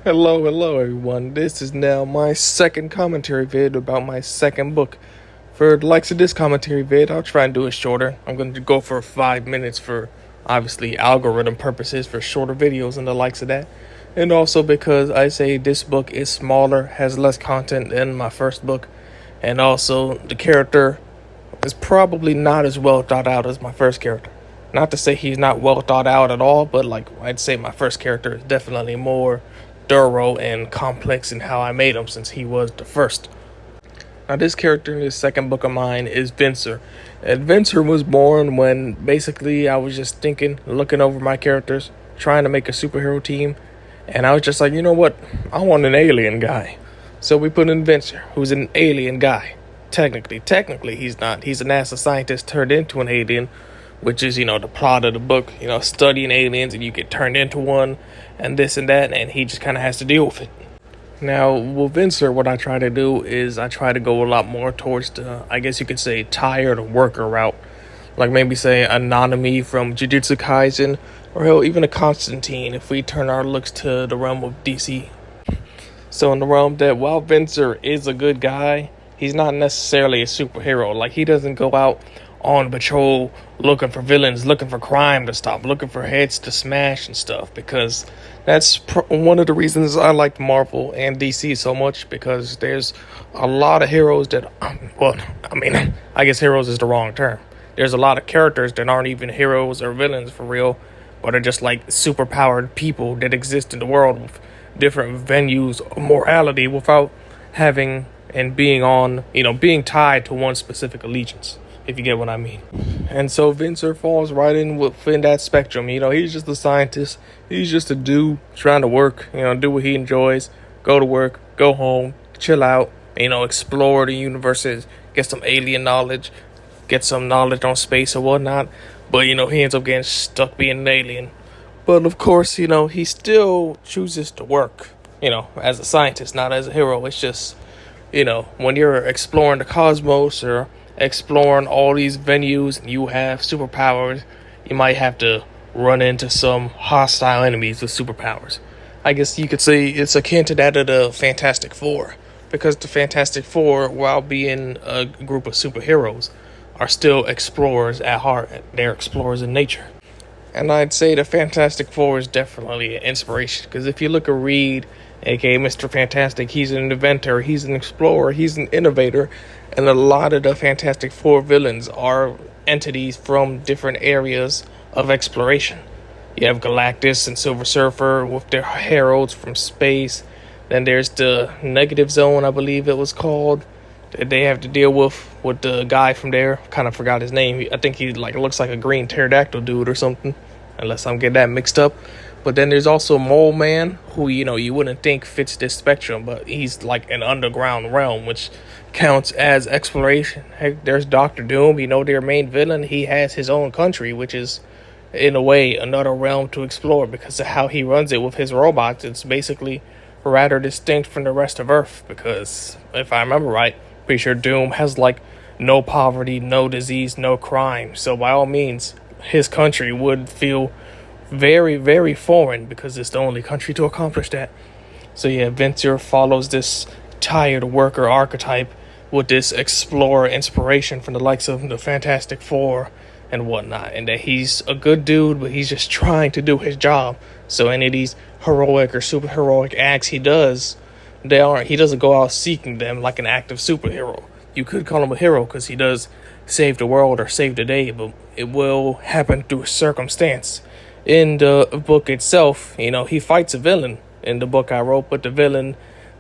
Hello everyone. This is now my second commentary vid about my second book. For the likes of this commentary vid, I'll try and do it shorter. I'm going to go for 5 minutes for obviously algorithm purposes for shorter videos and the likes of that. And also because I say this book is smaller, has less content than my first book, and also the character is probably not as well thought out as my first character. Not to say he's not well thought out at all, but like I'd say my first character is definitely more thorough and complex in how I made him since he was the first. Now this character in this second book of mine is Vincor. And Vincor was born when basically I was just thinking, looking over my characters, trying to make a superhero team, and I was just like, you know what? I want an alien guy. So we put in Vincor, who's an alien guy. Technically he's not. He's a NASA scientist turned into an alien, which is, the plot of the book, studying aliens and you get turned into one and this and that, and he just kind of has to deal with it. Now, with Vincor, what I try to do is I try to go a lot more towards the, I guess you could say, tired worker route. Like maybe say Anonymous from Jujutsu Kaisen, or hell, even a Constantine if we turn our looks to the realm of DC. So in the realm that while Vincor is a good guy, he's not necessarily a superhero. Like he doesn't go out on patrol looking for villains, looking for crime to stop, looking for heads to smash and stuff, because that's one of the reasons I like Marvel and DC so much, because there's a lot of heroes that, I guess heroes is the wrong term. There's a lot of characters that aren't even heroes or villains for real, but are just like superpowered people that exist in the world with different venues of morality without having and being on, being tied to one specific allegiance, if you get what I mean. And so Vincor falls right in within that spectrum. He's just a scientist. He's just a dude trying to work, do what he enjoys, go to work, go home, chill out, explore the universes, get some alien knowledge, get some knowledge on space or whatnot. But, he ends up getting stuck being an alien. But of course, he still chooses to work, as a scientist, not as a hero. It's just, when you're exploring the cosmos or exploring all these venues and you have superpowers, you might have to run into some hostile enemies with superpowers. I guess you could say it's akin to that of the Fantastic Four, because the Fantastic Four, while being a group of superheroes, are still explorers at heart. They're explorers in nature. And I'd say the Fantastic Four is definitely an inspiration, because if you look at Reed, aka Mr. Fantastic, he's an inventor, he's an explorer, he's an innovator, and a lot of the Fantastic Four villains are entities from different areas of exploration. You have Galactus and Silver Surfer with their heralds from space. Then there's the Negative Zone, I believe it was called, that they have to deal with the guy from there. Kind of forgot his name. I think he looks like a green pterodactyl dude or something, unless I'm getting that mixed up. But then there's also Mole Man, who, you wouldn't think fits this spectrum, but he's like an underground realm, which counts as exploration. Heck, there's Doctor Doom, their main villain. He has his own country, which is, in a way, another realm to explore because of how he runs it with his robots. It's basically rather distinct from the rest of Earth, because, if I remember right, pretty sure Doom has, no poverty, no disease, no crime. So, by all means, his country would feel very, very foreign because it's the only country to accomplish that. So yeah, Vincor follows this tired worker archetype with this explorer inspiration from the likes of the Fantastic Four and whatnot, and that he's a good dude, but he's just trying to do his job. So any of these heroic or super heroic acts he doesn't go out seeking them like an active superhero. You could call him a hero because he does save the world or save the day, but it will happen through circumstance. In the book itself, he fights a villain in the book I wrote, but the villain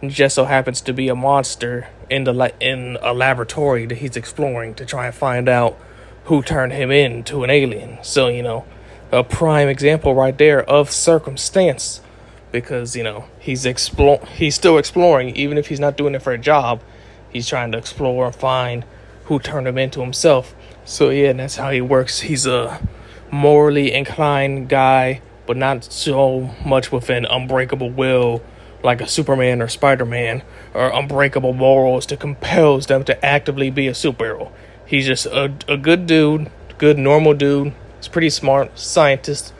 just so happens to be a monster in a laboratory that he's exploring to try and find out who turned him into an alien. So, a prime example right there of circumstance, because, he's still exploring, even if he's not doing it for a job. He's trying to explore and find who turned him into himself. So, yeah, and that's how he works. He's a morally inclined guy, but not so much with an unbreakable will like a Superman or Spider-Man, or unbreakable morals that compels them to actively be a superhero. He's just a good dude, good normal dude. He's pretty smart, scientist,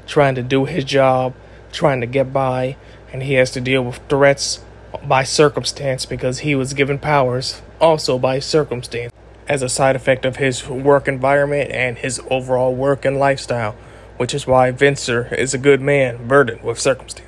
trying to do his job, trying to get by, and he has to deal with threats by circumstance because he was given powers also by circumstance as a side effect of his work environment and his overall work and lifestyle, which is why Vincor is a good man burdened with circumstance.